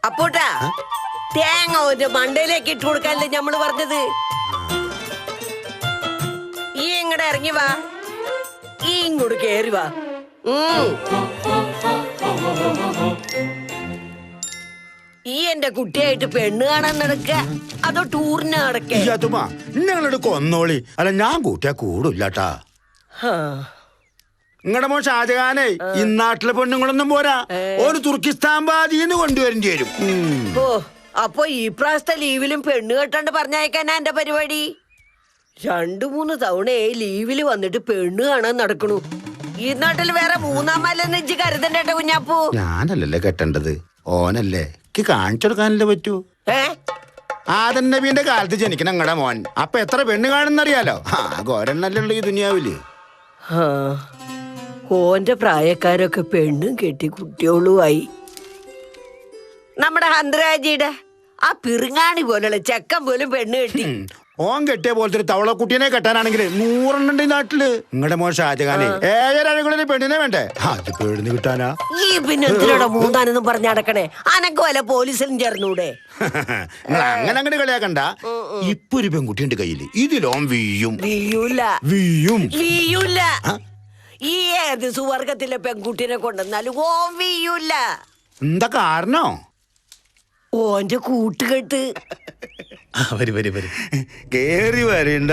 അപ്പോട്ടാ തേങ്ങ ഒരു മണ്ടയിലേക്ക് ഇട്ട് കൊടുക്കാനല്ലേ ഞമ്മള് പറഞ്ഞത്. ഈ ഇങ്ങടെ ഇറങ്ങി വാ, ഈ ഇങ്ങോട്ട് കേറി വാ. ഈ എന്റെ കുട്ടിയായിട്ട് പെണ്ണ് കാണാൻ നടക്ക അതോ ടൂറിന് നടക്കേ? നിങ്ങളോട് കൊന്നോളി, അല്ല ഞാൻ കൂട്ടിയാ കൂടില്ലാട്ടാ. നിങ്ങളുടെ മോൻ ഷാജഹാനെ ഈ നാട്ടിലെ പെണ്ണുങ്ങളൊന്നും പോരാ, ഒരു തുർക്കിസ്ഥാൻ ബാദിന്ന് കൊണ്ടുവരേണ്ടി വരും. ഓ, അപ്പൊ ഈ പ്രാവശ്യത്തെ ലീവിലും പെണ്ണ് കെട്ടാണ്ട് പറഞ്ഞയക്കാനാ എന്റെ പരിപാടി. 2-3 തവണയായി ലീവില് വന്നിട്ട് പെണ്ണ് കാണാൻ നടക്കണു. ഈ നാട്ടിൽ വേറെ മൂന്നാമല്ലെന്ന് ഇജ്ജ് കരുതണ്ടേട്ട കുഞ്ഞാപ്പൂ. ഞാനല്ലല്ലേ കെട്ടേണ്ടത്, ഓനല്ലേ. കാണിച്ചു കൊടുക്കാനല്ലേ പറ്റൂ. ആദം നബീന്റെ കാലത്ത് ജനിക്കണ നിങ്ങളുടെ മോൻ അപ്പൊ എത്ര പെണ്ണ് കാണുന്നറിയാലോ. ഗോരണ്ണല്ലേ ഈ ദുനിയാവില്. ഓന്റെ പ്രായക്കാരൊക്കെ പെണ്ണും കെട്ടി കുട്ടികളുമായി. നമ്മുടെ ഹന്ത്രാജിയുടെ ആ പിറുങ്ങാണി പോലുള്ള ചെക്കൻ പോലും പെണ്ണ് കെട്ടി. ഓൻ കെട്ടിയ പോലത്തെ ഒരു തവളക്കുട്ടീനെ കെട്ടാനാണെങ്കിൽ 100 നാട്ടില്. നിങ്ങളുടെ മോൻ ഷാജഹാനെ 7 പെണ്ണിനെ വേണ്ടേ, അത് പേടിന്ന് കിട്ടാനാ. ഈ പിന്നെ എന്തിനോടെ മൂന്നാനെന്നും പറഞ്ഞ് നടക്കണേ? അനക്ക് വല്ല പോലീസിലും ചേർന്നൂടെ? നിങ്ങൾ അങ്ങനെ അങ്ങോട്ട് കളിയാക്കണ്ട. ഇപ്പൊ ഒരു പെൺകുട്ടിയുണ്ട് കയ്യില്, ഇതിലോൻ വീയും. ഈ ഏത് സുവർഗത്തിലെ പെൺകുട്ടിനെ കൊണ്ടുവന്നാലും ഓൻ വീയൂല. എന്താ കാരണോ? ഓന്റെ കൂട്ടുകെട്ട്. കേറി വരണ്ട.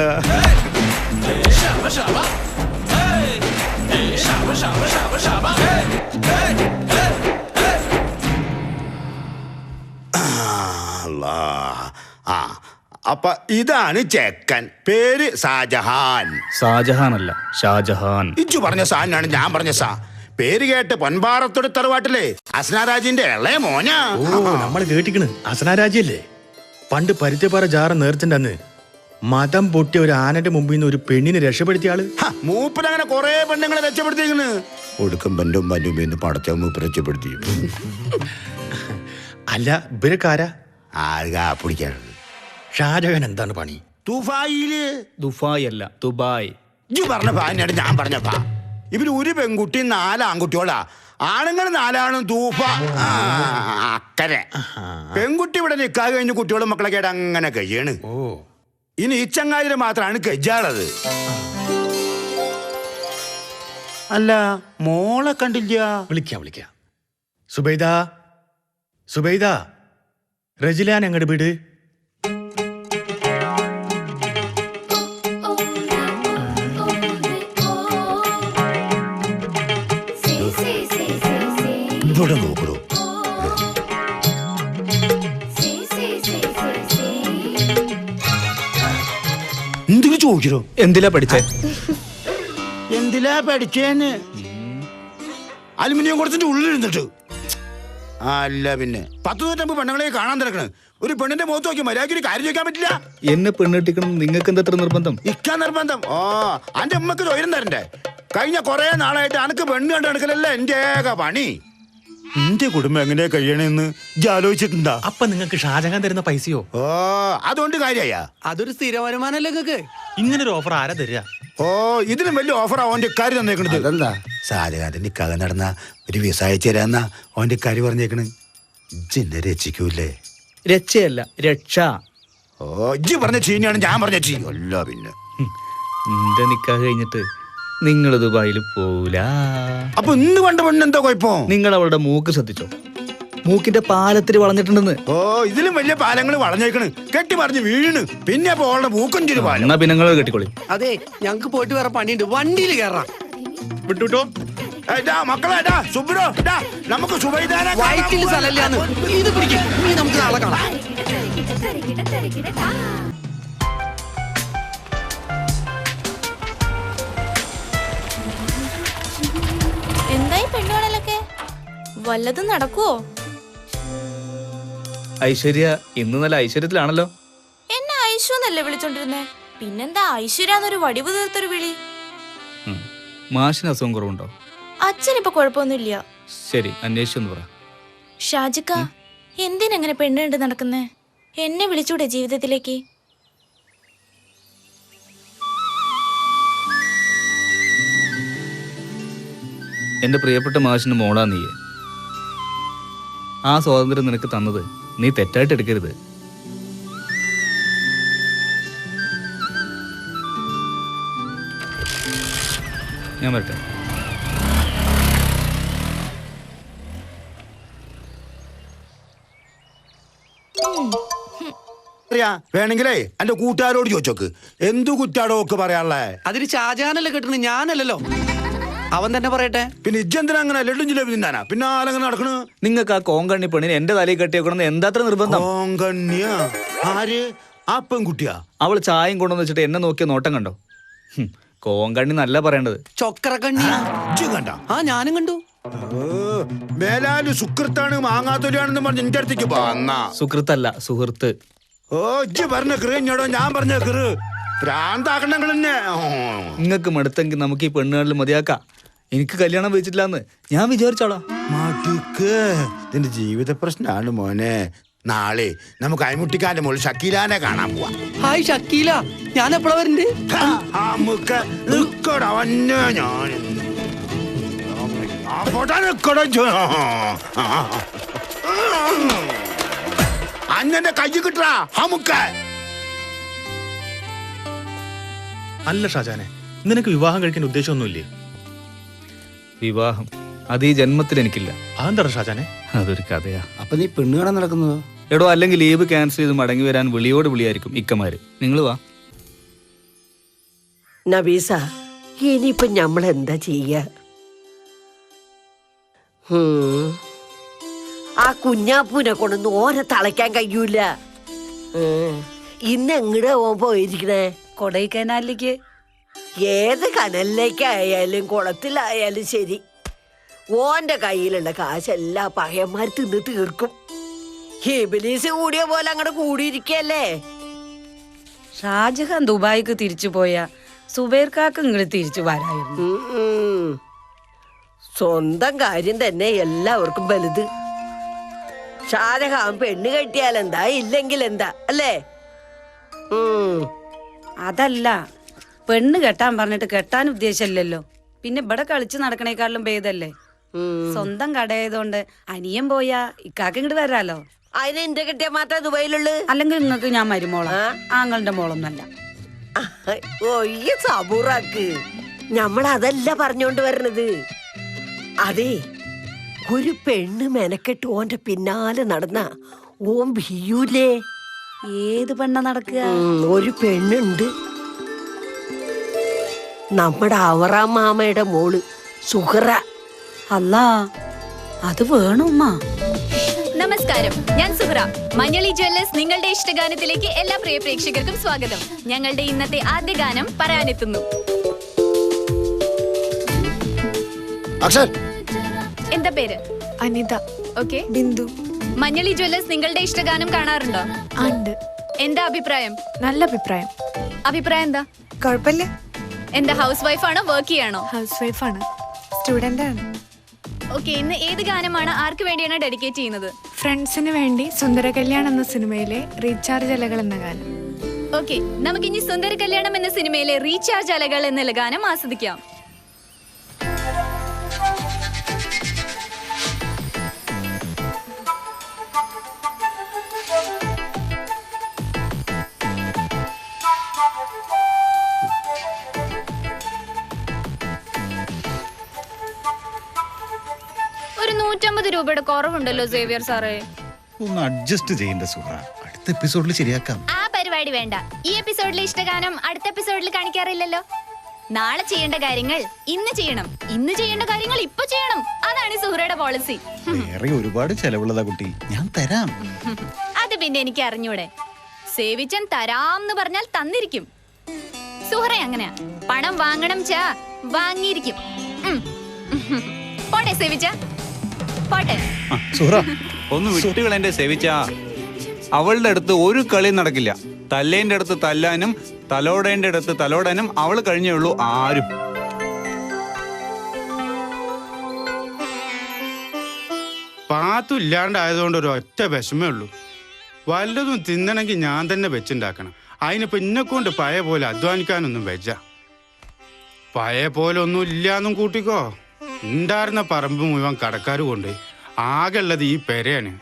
അപ്പൊ ഇതാണ് ചെക്കൻ, പേര് ഷാജഹാൻ. ഷാജഹാനല്ല, ഷാജഹാൻ. ഇച്ചു പറഞ്ഞ സാനാണ് ഞാൻ പറഞ്ഞ സാ. പേര് കേട്ട് പൊൻപാറത്തോട് തറവാട്ടിലെ അസ്നാരാജിന്റെ ഇളയ മോനാ. നമ്മൾ കേട്ടിക്കണ് അസ്നാരാജിയല്ലേ? പണ്ട് പരുത്തിപ്പാറ ജാറ നേർച്ചന്റെ അന്ന് മതം പൊട്ടിയ ഒരു ആനന്റെ മുമ്പിൽ നിന്ന് ഒരു പെണ്ണിനെ രക്ഷപ്പെടുത്തിയ ആള്. മൂപ്പരങ്ങനെ കൊറേ പെണ്ണുങ്ങളെ രക്ഷപ്പെടുത്തിയിരിക്കണ്. ഒടുക്കം പണ്ടും പണ്ടും പടച്ച മൂപ്പ് രക്ഷപ്പെടുത്തി. അല്ല ഇവരക്കാരാ? പിടിക്കാനുള്ളത് ഷാജഹാൻ എന്താണ് പണി? ദുബായ് അല്ല, ദുബായ്. പറഞ്ഞ പാനായിട്ട് ഞാൻ പറഞ്ഞപ്പാ. ഇവര് ഒരു പെൺകുട്ടി 4 ആൺകുട്ടിയോളാ. ആണുങ്ങൾ 4 തൂഫ അക്കരെ. പെൺകുട്ടി ഇവിടെ നിക്കാതെ കഴിഞ്ഞ് കുട്ടികളും മക്കളൊക്കെ ആയിട്ട് അങ്ങനെ കഴിയാണ്. ഇനി ഈ ചങ്ങാതിരെ മാത്രമാണ് കജ്ജാളത്. അല്ല മോളെ കണ്ടില്ല. വിളിക്കാം. സുബൈദ റജിലാൻ എങ്ങോട്ട് വീട്? ഇവിടെ നോക്കൂ. എന്തിനു ചോദിക്കോ? എന്തിലാ പഠിച്ചേ? എന്തിലാ പഠിച്ചേന്ന്? അലുമിനിയം കുറച്ചിട്ട് ഉള്ളിലിരുന്നിട്ട്. അല്ല പിന്നെ 10-150 പെണ്ണുങ്ങളെ കാണാൻ തിരക്കണ്. ഒരു പെണ്ണിന്റെ മുഖത്ത് നോക്കി മര്യാദയ്ക്ക് കാര്യം ചോദിക്കാൻ പറ്റില്ല. എന്നെ പെണ്ണെട്ടിക്കണം നിങ്ങൾക്ക് എന്താ നിർബന്ധം? ഇക്കാ നിർബന്ധം. അന്റെ അമ്മക്ക് തൊഴിലും തരണ്ടേ? കഴിഞ്ഞ കൊറേ നാളായിട്ട് അനക്ക് പെണ്ണ് കണ്ട് നടക്കലല്ല എന്റെ ഏക പണി. എന്റെ കുടുംബം എങ്ങനെയാ കഴിയണെന്ന് ആലോചിച്ചിട്ടുണ്ടാ? അപ്പൊ നിങ്ങൾക്ക് ഷാജഹാൻ തരുന്ന പൈസയോ? അതുകൊണ്ട് കാര്യായ അതൊരു സ്ഥിര വരുമാനല്ലേ നിങ്ങൾക്ക്? ഇങ്ങനൊരു ഓഫർ ആരാ തരിക? ഇതിലും വലിയ ഓഫർ ഓന്റെ കാര് തന്നേക്കണത്. അതെന്താ? ഷാജഹാന്റെ നിക്കാതെ നടന്ന ഒരു വിസ അയച്ചു തരാന്നാ ഓന്റെ കാര് പറഞ്ഞേക്കണ്. ഇജ്ജെന്നെ രക്ഷിക്കൂല്ലേ? രക്ഷയല്ല, രക്ഷ. ഇജ്ജ് പറഞ്ഞ ചീനിയാണ് ഞാൻ പറഞ്ഞ ചീ. അല്ല പിന്നെ എന്റെ നിക്കാഹ് കഴിഞ്ഞിട്ട് നിങ്ങൾ ദുബായിൽ പോവൂല. അപ്പൊ ഇന്ന് കണ്ട പെണ്ണ് എന്താ കുഴപ്പം? നിങ്ങൾ അവളുടെ മൂക്ക് ശ്രദ്ധിച്ചോ? മൂക്കിന്റെ പാലത്തിൽ വളഞ്ഞിട്ടുണ്ടെന്ന്. ഇതിലും വലിയ പാലങ്ങൾ വളഞ്ഞേക്കണ്. കെട്ടി പറഞ്ഞു വീണ്. പിന്നെ അപ്പൊ അവളുടെ മൂക്കും ചുരു പാലം. എന്നാ പിന്നെ നിങ്ങൾ കെട്ടിക്കോളി. അതെ, ഞങ്ങക്ക് പോയിട്ട് വേറെ പണിയുണ്ട്. വണ്ടിയിൽ കയറാം. വിട്ടുട്ടോ മക്കളെ സുബ്രോ, നമുക്ക് സുബൈദാനെ വയറ്റിൽ സ്ഥലമില്ലാന്ന്. ഇത് പിടിക്കും. നീ നമുക്ക് നാളെ കാണാം. എന്തായി പെണ്ണുകളൊക്കെ? വല്ലതും നടക്കുവോ? ഐശ്വര്യ ഇന്ന് നല്ല ഐശ്വര്യത്തിലാണല്ലോ. എന്നെ ഐശ്വ എന്നല്ലേ വിളിച്ചോണ്ടിരുന്നേ? പിന്നെന്താ ഐശ്വര്യാന്നൊരു വടിവ് തീർത്തൊരു വിളി? മാഷിന് അസുഖം കുറവുണ്ടോ? അച്ഛനിപ്പൊ കുഴപ്പമൊന്നുമില്ല. ശരി, അന്വേഷിച്ചൊന്ന് പറ. ഷാജിക്ക, എന്തിനെങ്ങനെ പെണ്ണ് കണ്ട് നടക്കുന്നേ? എന്നെ വിളിച്ചൂടെ ജീവിതത്തിലേക്ക്? എൻ്റെ പ്രിയപ്പെട്ട മാഷിന് മോളാ നീ. ആ സ്വാതന്ത്ര്യം നിനക്ക് തന്നത് നീ തെറ്റായിട്ട് എടുക്കരുത്. ഞാൻ വരട്ടെ. അറിയാ വേണമെങ്കിലേ എന്റെ കൂട്ടുകാരോട് ചോദിച്ചോക്ക് എന്തു കുറ്റാടോ ഒക്കെ പറയാനുള്ളേ. അതിന് ഷാജഹാനല്ലേ കിട്ടണ, ഞാനല്ലല്ലോ. അവൻ തന്നെ പറയട്ടെ. പിന്നെ ഇജ്ജെന്തിനാ അങ്ങനെ ലഡും ജിലേബി തിന്നാനാ പിന്നെ ആലങ്ങനെ നടക്കണ്? നിങ്ങൾക്ക് ആ കോങ്കണ്ണി പെണ്ണിന് എന്റെ തലയിൽ കെട്ടിയേക്കണമെന്ന് എന്താത്ര നിർബന്ധം? കോങ്കണ്ണിയാ? ആര്? ആ പെൺകുട്ടിയാ? അവൾ ചായം കൊണ്ടുവന്ന് വെച്ചിട്ട് എന്നെ നോക്കിയ നോട്ടം കണ്ടോ? കോങ്കണ്ണി നല്ല പറയേണ്ടത്. ചൊക്കറക്കണ്ണി. ഇജ്ജും കണ്ട? ആ ഞാനും കണ്ടു. മേലാല് സുഹൃത്താണ് മാങ്ങാത്തൊലിയാണെന്ന് പറഞ്ഞ് എന്റെ അടുത്തേക്ക് വന്നാ. സുഹൃത്തല്ല, സുഹൃത്ത്. ഓ ഇജ്ജ് പറഞ്ഞ കൃഞ്ഞോടോ ഞാൻ പറഞ്ഞ കൃ ഭ്രാന്താക്കണങ്ങൾ തന്നെ. നിങ്ങൾക്ക് മടുത്തെങ്കിൽ നമുക്ക് ഈ പെണ്ണുകളിൽ മതിയാക്കാം. എനിക്ക് കല്യാണം വെച്ചിട്ടില്ലാന്ന് ഞാൻ വിചാരിച്ചോളാം. മടുക്ക് ഇതിന്റെ ജീവിത പ്രശ്നമാണ് മോനെ. നാളെ നമുക്ക് അയമുട്ടിക്കാന്റെ മോള് ഷക്കീലാനെ കാണാൻ പോവാ. ഹായ് ഷക്കീല, ഞാൻ എപ്പോഴാ വരണ്ട്? നമുക്ക് നിക്കട വന്നെ ഞാൻ അന്നെ കൈ കിട്ടാ നമുക്ക്. അല്ല ഷാജാനെ, നിനക്ക് വിവാഹം കഴിക്കാൻ ഉദ്ദേശമൊന്നുമില്ലേ? വിവാഹം അത് ഈ ജന്മത്തിൽ എനിക്കില്ല. അതെന്താ ഷാജാനെ? അതൊരു കഥയാ. അപ്പൊ നീ പെണ്ണ് കാണാൻ നടക്കുന്നത്? എടോ, അല്ലെങ്കിൽ ലീവ് ക്യാൻസൽ ചെയ്ത് മടങ്ങി വരാൻ വിളിയോട് വിളിയായിരിക്കും ഇക്കമാര്. നിങ്ങൾ വാ. നബീസ, ഇനിയിപ്പൊ നമ്മളെന്താ ചെയ്യ? ആ കുഞ്ഞാപ്പൂനെ കൊണ്ടൊന്നും ഓനെ തളയ്ക്കാൻ കഴിയൂല. ഇന്ന് എങ്ങടെ ഓൻ പോയിരിക്കണേ? കൊടൈക്കനാലിലേക്ക്. ഏത് കനലിലേക്കായാലും കുളത്തിലായാലും ശരി, ഓന്റെ കയ്യിലുള്ള കാശെല്ലാം പഹയന്മാർ തിന്ന് തീർക്കും. ഹിബിലീസ് കൂടിയ പോലെ അങ്ങോട്ട് കൂടിയിരിക്കല്ലേ. ഷാജഹാൻ ദുബായിക്ക് തിരിച്ചു പോയ സുബൈർക്കാക്ക് ഇങ്ങോട്ട് തിരിച്ചു വരായിരുന്നു. സ്വന്തം കാര്യം തന്നെ എല്ലാവർക്കും വലുത്. ഷാജഹാൻ പെണ്ണ് കെട്ടിയാലെന്താ, ഇല്ലെങ്കിൽ എന്താ, അല്ലേ? അതല്ല, പെണ്ണ് കെട്ടാൻ പറഞ്ഞിട്ട് കെട്ടാൻ ഉദ്ദേശമില്ലല്ലോ. പിന്നെ ഇവിടെ കളിച്ച് നടക്കണേക്കാളും ഭേദല്ലേ. സ്വന്തം കടയായതുകൊണ്ട് അനിയൻ പോയാ ഇക്കാക്ക് ഇങ്ങോട്ട് വരാലോ. അതിന് എന്റെ കെട്ടിയാ മാത്രമേ ദുബൈയിലുള്ളു. അല്ലെങ്കിൽ നിങ്ങൾക്ക് ഞാൻ മരുമോളാ, ആങ്ങളുടെ മോളൊന്നല്ല. ഒയ്യ സബൂറാക്ക്, നമ്മളതല്ല പറഞ്ഞോണ്ട് വരണത്. അതെ, ഒരു പെണ്ണ് മെനക്കെട്ട് ഓന്റെ പിന്നാലെ നടന്ന ഓൻ ബിയൂലേ. ഏത് പെണ്ണ നടക്കുക? ഒരു പെണ്ണുണ്ട്, നമ്മുടെ അവറാം മാമയുടെ മോള് സുഹറ. അല്ലാ, അത് വേണുമ്മ. നമസ്കാരം, ഞാൻ സുഹറ. മഞ്ഞളി ജ്വല്ലേഴ്സ് നിങ്ങളുടെ ഇഷ്ടഗാനത്തിലേക്ക് എല്ലാ പ്രിയ പ്രേക്ഷകർക്കും സ്വാഗതം. ഞങ്ങളുടെ ഇന്നത്തെ ആദ്യ ഗാനം പറയാനെത്തുന്നു. എന്താ പേര്? അനിത. ഓക്കെ. ബിന്ദു. മഞ്ഞളി ജ്വല്ലേഴ്സ് നിങ്ങളുടെ ഇഷ്ടഗാനം കാണാറുണ്ടോ? ഉണ്ട്. എന്താ അഭിപ്രായം? നല്ല അഭിപ്രായം. അഭിപ്രായം എന്താ? കുഴപ്പമില്ല. എന്താ ഹൗസ് വൈഫാണോ, വർക്ക് ചെയ്യാണോ? ഹൗസ് വൈഫാണ്, സ്റ്റുഡന്റ് ആണ്. ഓക്കെ, ഇന്ന് ഏത് ഗാനമാണ് ആർക്ക് വേണ്ടിയാണ് ഡെഡിക്കേറ്റ് ചെയ്യുന്നത്? ഫ്രണ്ട്സിന് വേണ്ടി സുന്ദര കല്യാണം എന്ന സിനിമയിലെ റീചാർജ് അലകൾ എന്ന ഗാനം. ഓക്കെ, നമുക്കിനി സുന്ദര കല്യാണം എന്ന സിനിമയിലെ റീചാർജ് അലകൾ എന്ന ഗാനം ആസ്വദിക്കാം. ഒരു 150 രൂപയുടെ കുറവുണ്ടല്ലോ സേവിയർ സാറേ. ഒന്ന് അഡ്ജസ്റ്റ് ചെയ്യേണ്ട സുഹറ, അടുത്ത എപ്പിസോഡിൽ ശരിയാക്കാം. ആ പരിപാടി വേണ്ട. ഈ എപ്പിസോഡിലെ ഇഷ്ടഗാനം അടുത്ത എപ്പിസോഡിൽ കാണിക്കാറില്ലല്ലോ. നാളെ ചെയ്യേണ്ട കാര്യങ്ങൾ ഇന്ന് ചെയ്യണം, ഇന്ന് ചെയ്യേണ്ട കാര്യങ്ങൾ ഇപ്പൊ ചെയ്യണം. അതാണ് സുഹറയുടെ പോളിസി. വേറെ ഒരുപാട് ചെലവുള്ളതാ കുട്ടി, ഞാൻ തരാം. അത് പിന്നെ എനിക്ക് അറിഞ്ഞൂടെ. സേവിച്ചൻ തരാംന്ന് പറഞ്ഞാൽ തന്നിരിക്കും. സുഹറ അങ്ങനെയാ, പണം വാങ്ങണം ചാ വാങ്ങിയിരിക്കും. പോട്ടെ സേവിച്ച, പോട്ടെ. സുഹറ ഒന്ന് വിട്ടുകൾ എന്റെ സേവിച്ച. അവളുടെ അടുത്ത് ഒരു കളി നടക്കില്ല. തല്ലേന്റെ അടുത്ത് തല്ലാനും തലോടേന്റെ അടുത്ത് തലോടാനും അവള് കഴിഞ്ഞേ ഉള്ളൂ ആരും. പാത്തുമില്ലാണ്ടായതുകൊണ്ട് ഒരു ഒറ്റ വിഷമേ ഉള്ളൂ. വല്ലതും തിന്നണമെങ്കിൽ ഞാൻ തന്നെ വെച്ചുണ്ടാക്കണം. അതിനിപ്പോ ഇന്നെക്കൊണ്ട് പഴയ പോലെ അധ്വാനിക്കാനൊന്നും വെച്ച. പഴയ പോലെ ഒന്നും ഇല്ലാന്നും കൂട്ടിക്കോ. ഉണ്ടായിരുന്ന പറമ്പ് മുഴുവൻ കടക്കാർ കൊണ്ട് ആകെ ഉള്ളത് ഈ പെരയാണ്.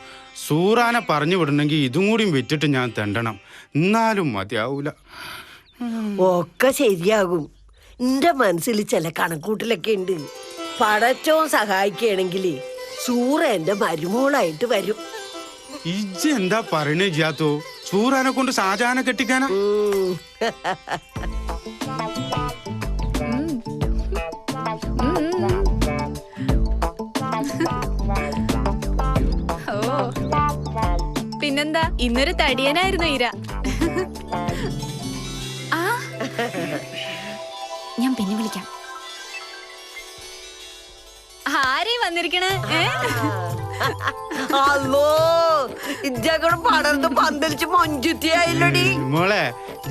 സൂറാനെ പറഞ്ഞു വിടണമെങ്കിൽ ഇതും കൂടിയും വിറ്റിട്ട് ഞാൻ തെണ്ടണം. എന്നാലും മതിയാവൂല. ഒക്കെ ശരിയാകും. എന്റെ മനസ്സിൽ ചില കണക്കൂട്ടിലൊക്കെ ഉണ്ട്. പടച്ചോൻ സഹായിക്കുകയാണെങ്കിൽ സൂറ എന്റെ മരുമോളായിട്ട് വരും. ഇജ്ജ് എന്താ പറയണേ ജിയാത്തോ? സൂറാനെ കൊണ്ട് ഷാജഹാനെ കെട്ടിക്കാനാ? പിന്നെന്താ, ഇന്നൊരു തടിയനായിരുന്നു ഈര. ആ, ഞാൻ പിന്നെ വിളിക്കാം. ആരേ വന്നിരിക്കണേ? അല്ലോ ഇജ്ജകൂടെ പടർന്ന് പന്തലിച്ച് മൊഞ്ചുത്തിയായില്ലടി. മോളെ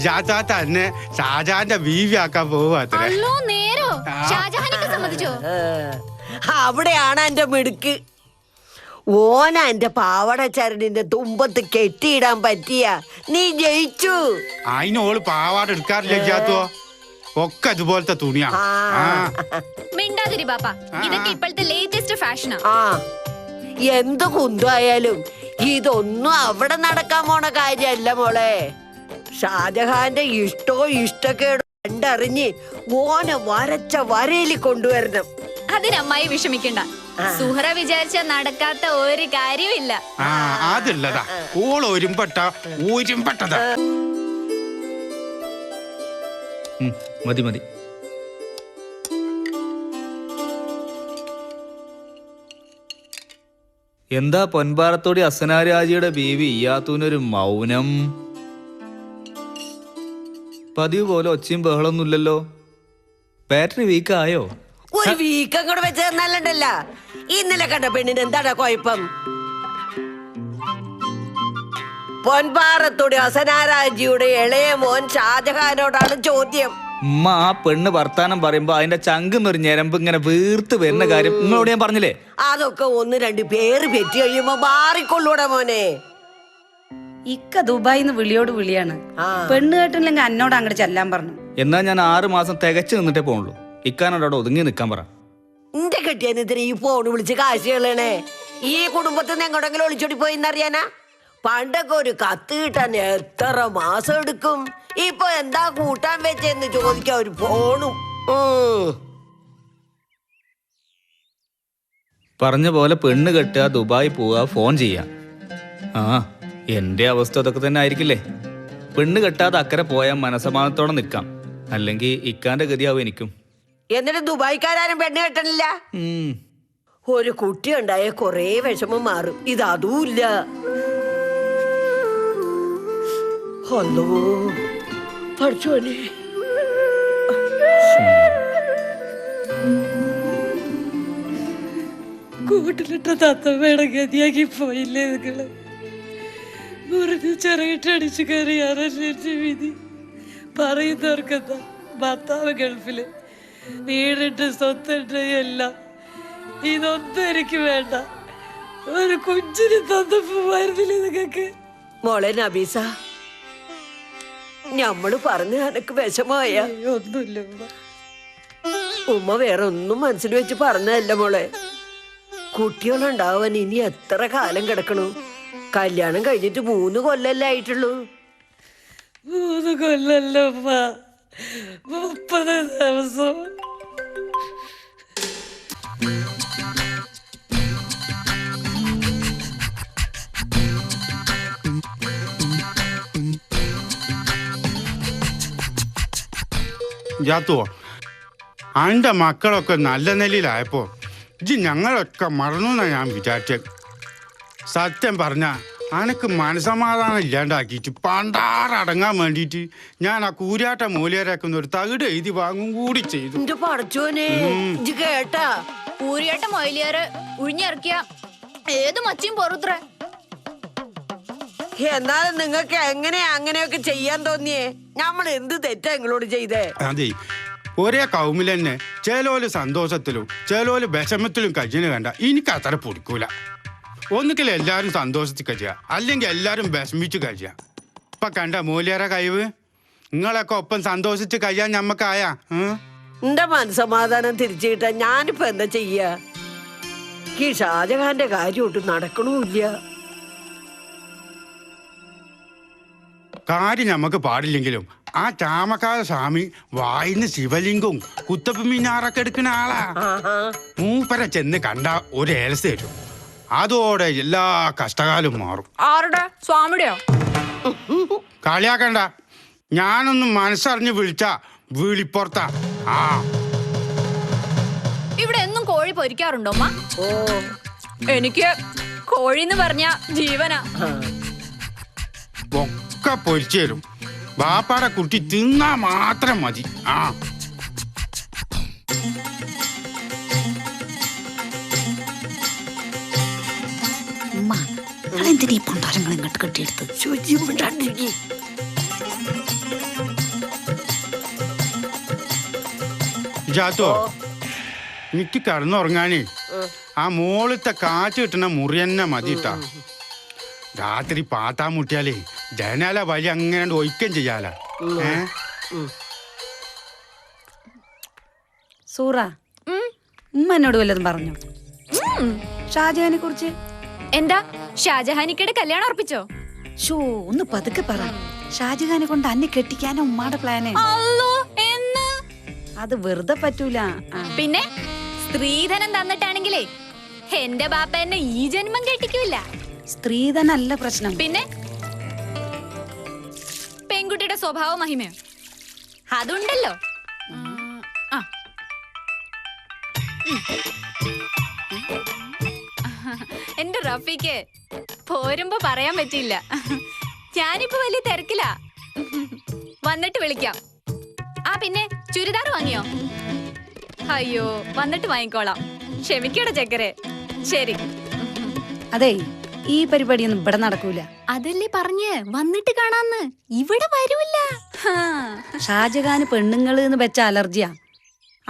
ജാത്താ തന്നെ ഷാജഹാന്റെ ബീവി ആക്കാൻ പോവാത്രേ. അല്ലോ നേരോ? ഷാജഹാനൊക്കെ സമ്മതിച്ചോ? അവിടെയാണ് എന്റെ മിടുക്ക്. ഓന എന്റെ പാവട ചരടിന്റെ തുമ്പത്ത് കെട്ടിയിടാൻ പറ്റിയ നീ ജയിച്ചു. അതിനോള് പാവാട എടുക്കാറില്ല ജാത്തോ? ഒക്കെ അതുപോലത്തെ തുണിയാ. മിണ്ടാതിരി ബാപ്പ, ഇതൊക്കെ ഇപ്പോഴത്തെ ലേറ്റസ്റ്റ് ഫാഷനാ. ആ എന്ത് കുന്തായാലും ഇതൊന്നും അവിടെ നടക്കാൻ പോണ കാര്യല്ല മോളെ. ഷാജഹാന്റെ ഇഷ്ടക്കേടോ കണ്ടറിഞ്ഞ് ഓനെ വരച്ച വരയില് കൊണ്ടുവരണം. അതിനമ്മായി വിഷമിക്കണ്ട. സുഹറ വിചാരിച്ച നടക്കാത്ത ഒരു കാര്യമില്ല. അതുള്ളതാ. ഓള് ഒരുമ്പെട്ടതാ. മതി മതി. എന്താ പൊൻപാറത്തോടി അസനാരാജിയുടെ ബീവി ഇയാത്തൂനൊരു മൗനം? പതിവ് പോലെ ഒച്ചയും ബഹളൊന്നുമില്ലല്ലോ. ബാറ്ററി വീക്കായോ? ഒരു വീക്കം കൂടെ വെച്ച് തന്നാലുണ്ടല്ല. ഇന്നലെ കണ്ട പെണ്ണിന് എന്താണ് കുഴപ്പം? പൊൻപാറത്തോടി അസനാരാജിയുടെ ഇളയ മോൻ ഷാജഹാനോടാണ് ചോദ്യം. ഉമ്മ ആ പെണ്ണ് വർത്താനം പറയുമ്പോ അതിന്റെ ചങ്കുന്നൊരു ഞരമ്പ് ഇങ്ങനെ വീർത്ത് വരുന്ന കാര്യം നിങ്ങളോട് ഞാൻ പറഞ്ഞില്ലേ? അതൊക്കെ ഒന്ന് രണ്ട് പേര് പെറ്റി കഴിയുമ്പോ മാറിക്കൊള്ളൂടെ മോനെ. ഇക്ക ദുബായിന്ന് വിളിയോട് വിളിയാണ്. പെണ്ണ് കേട്ടില്ലെങ്കിൽ എന്നോട് അങ്ങോട്ട് ചെല്ലാൻ പറഞ്ഞു. എന്നാ ഞാൻ 6 മാസം തികച്ചു നിന്നിട്ടേ പോണുള്ളൂ. ഇക്കാനോട് അവിടെ ഒതുങ്ങി നിക്കാൻ പറ. എന്റെ കെട്ടിയതിന് ഈ ഫോണ് വിളിച്ച് കാശ് കളയണേ. ഈ കുടുംബത്തിൽ നിന്ന് എങ്ങോട്ടെങ്കിലും ഒളിച്ചോടി പോയിന്നറിയാനാ? പണ്ടൊക്കെ ഒരു കത്ത് കിട്ടാൻ എത്ര മാസം എടുക്കും. ഇപ്പൊ എന്താ കൂട്ടാൻ വെച്ചെന്ന് ചോദിക്കാൻ ഒരു ഫോണും. പറഞ്ഞ പോലെ പെണ്ണ് കെട്ടുക, ദുബായി പോവുക, ഫോൺ ചെയ്യാ. ആ എന്റെ അവസ്ഥ അതൊക്കെ തന്നെ ആയിരിക്കില്ലേ? പെണ്ണ് കെട്ടാതെ അക്കരെ പോയാൽ മനസമാനത്തോടെ നിൽക്കാം. അല്ലെങ്കിൽ ഇക്കാന്റെ ഗതിയാവും എനിക്കും. എന്നിട്ട് ദുബായിക്കാരും പെണ്ണ് കെട്ടണില്ല. ഒരു കുട്ടി ഉണ്ടായ കൊറേ വിഷമം മാറും. ഇതൂല്ല. ഹലോ പഠിച്ചോനെ. കൂട്ടിലിട്ട തത്തമ്മയുടെ ഗതിയാക്കി പോയില്ലേ നിങ്ങള്? മുറിഞ്ഞ് ചെറുകിട്ടടിച്ചു കയറിയാറല്ലേ വിധി. പറയുന്നവർക്കെന്താ? ഭർത്താവ് ഗൾഫില്, വീടിട്ട് സ്വത്തിട്ട് എല്ലാം. ഇതൊന്നും എനിക്ക് വേണ്ട. ഒരു കുഞ്ഞിന് തന്നപ്പോയിരുന്നില്ലേ നിങ്ങക്ക്? മോളെ നബീസ, ഞമ്മള് പറഞ്ഞ എനക്ക് വിഷമായ ഒന്നുമില്ല. ഉമ്മ വേറെ ഒന്നും മനസ്സിൽ വെച്ച് പറഞ്ഞല്ല മോളെ. കുട്ടികളുണ്ടാവാൻ ഇനി എത്ര കാലം കിടക്കണു? കല്യാണം കഴിഞ്ഞിട്ട് 3 കൊല്ലല്ലേ ആയിട്ടുള്ളൂ. 3 കൊല്ലല്ലോ, 30 ദിവസം. ജാത്തുവോ, അന്റെ മക്കളൊക്കെ നല്ല നിലയിലായപ്പോ ഇജ്ജ് ഞങ്ങളൊക്കെ മറന്നു എന്നാ ഞാൻ വിചാരിച്ചത്. സത്യം പറഞ്ഞ അനക്ക് മനസമാധാനം ഇല്ലാണ്ടാക്കിയിട്ട് പണ്ടാറടങ്ങാൻ വേണ്ടിയിട്ട് ഞാൻ ആ കൂരാട്ട മൂലേരാക്കുന്ന ഒരു തകിട് എഴുതി വാങ്ങും കൂടി ചെയ്തു. എന്റെ പടച്ചോനെ, ഇജ്ജ് കേട്ടാ? ഊരിയാട്ട മൊയിലിയാറ് ഉഴിഞ്ഞിറക്കിയ ഏത് മച്ചിയും പൊറുത്ര. എന്നാലും നിങ്ങൾക്ക് എങ്ങനെയാ അങ്ങനെയൊക്കെ ചെയ്യാൻ തോന്നിയേ? നമ്മൾ എന്ത് തെറ്റാ നിങ്ങളോട് ചെയ്തേ? അതെ, ഒരേ കൗമിൽ തന്നെ ചേലോല് സന്തോഷത്തിലും ചേലോല് വിഷമത്തിലും കഴിഞ്ഞു കണ്ട എനിക്ക് അത്ര പൊടിക്കൂല. ഒന്നുകിൽ എല്ലാരും സന്തോഷത്തിൽ കഴിയുക, അല്ലെങ്കിൽ എല്ലാരും വിഷമിച്ച് കഴിയുക. ഇപ്പൊ കണ്ട മൂല്യര കഴിവ്. നിങ്ങളൊക്കെ ഒപ്പം സന്തോഷിച്ച് കഴിയാൻ ഞമ്മക്കായ എന്റെ മനസമാധാനം തിരിച്ചു കിട്ടാൻ ഞാനിപ്പോ എന്താ ചെയ്യാ? ഈ ഷാജഹാന്റെ കാര്യം ഒട്ടും നടക്കണമില്ല. കാര്യം നമുക്ക് പാടില്ലെങ്കിലും ആ ചാമക്കാല സ്വാമി വായിന്ന് ശിവലിംഗവും കുത്തപ്പ് മീനാറൊക്കെ എടുക്കുന്ന ആളാ. മൂപ്പരെ ചെന്ന് കണ്ട ഒരു ഏലസ് തരും. അതോടെ എല്ലാ കഷ്ടകാലം മാറും. ആരുടെ? സ്വാമിയുടെയോ? കളിയാക്കണ്ട. ഞാനൊന്ന് മനസ്സറിഞ്ഞ് വിളിച്ച വിളിപ്പുറത്താ. ആ ഇവിടെ എന്നും കോഴി പൊരിക്കാറുണ്ടോ അമ്മ? ഓ, എനിക്ക് കോഴിന്ന് പറഞ്ഞ ജീവനാ. ഒക്കെ പൊരിച്ചു തരും. ബാപ്പാടെ കുട്ടി തിന്നാ മാത്രം മതി. ആ എന്തിനീ പണ്ടാരങ്ങൾ ഇങ്ങോട്ട് കെട്ടിയെടുത്ത്? ജാത്തോ, എനിക്ക് കിടന്നുറങ്ങാനേ ആ മോളത്തെ കാറ്റ് കിട്ടുന്ന മുറി തന്നെ മതിട്ടാ. രാത്രി പാത്താൻ മുട്ടിയാലേ ജനാല വഴി അങ്ങനെ ഒഴിക്കം ചെയ്യാല. സൂറ, ഉമ്മ എന്നോട് വല്ലതും പറഞ്ഞു ഷാജഹാനെ കുറിച്ച്? എന്താ ഷാജഹാനിക്കയുടെ കല്യാണം ഉറപ്പിച്ചോ? ഷോ, ഒന്ന് പതുക്കെ പറ. ഷാജഹാനെ കൊണ്ട് അന്നെ കെട്ടിക്കാനാ ഉമ്മാടെ പ്ലാന്. എന്ന്? അത് വെറുതെ പറ്റൂല. പിന്നെ സ്ത്രീധനം തന്നിട്ടാണെങ്കിലേ എന്റെ ബാപ്പ എന്നെ ഈ ജന്മം കെട്ടിക്കൂല. സ്ത്രീധനല്ല പ്രശ്നം. പിന്നെ പെൺകുട്ടിയുടെ സ്വഭാവ മഹിമയോ അതുണ്ടല്ലോ. എന്റെ റഫീക്ക് പോരുമ്പോ പറയാൻ പറ്റില്ല. ഞാനിപ്പോ വലിയ തിരക്കിലാ. വന്നിട്ട് വിളിക്കാം. ആ പിന്നെ ചുരിദാർ വാങ്ങിയോ? അയ്യോ, വന്നിട്ട് വാങ്ങിക്കോളാം. ക്ഷമിക്കട ചക്കരെ. ശരി. അതെ, ഈ പരിപാടിയൊന്നും ഇവിടെ നടക്കൂല. അതല്ലേ പറഞ്ഞ് വന്നിട്ട് കാണാന്ന്. ഇവിടെ വരൂല്ല. ഷാജഹാന് പെണ്ണുങ്ങള് എന്ന് വെച്ച അലർജിയാ.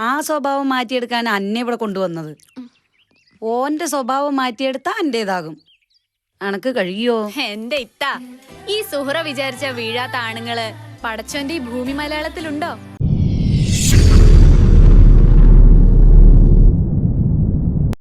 ആ സ്വഭാവം മാറ്റിയെടുക്കാൻ അന്നെ ഇവിടെ കൊണ്ടുവന്നത്. ഓന്റെ സ്വഭാവം മാറ്റിയെടുത്താ എന്റേതാകും. അനക്ക് കഴിയോ? എന്റെ ഇത്ത, ഈ സുഹറ വിചാരിച്ച വീഴാത്ത ആണുങ്ങള് പടച്ചോന്റെ ഈ ഭൂമി മലയാളത്തിലുണ്ടോ?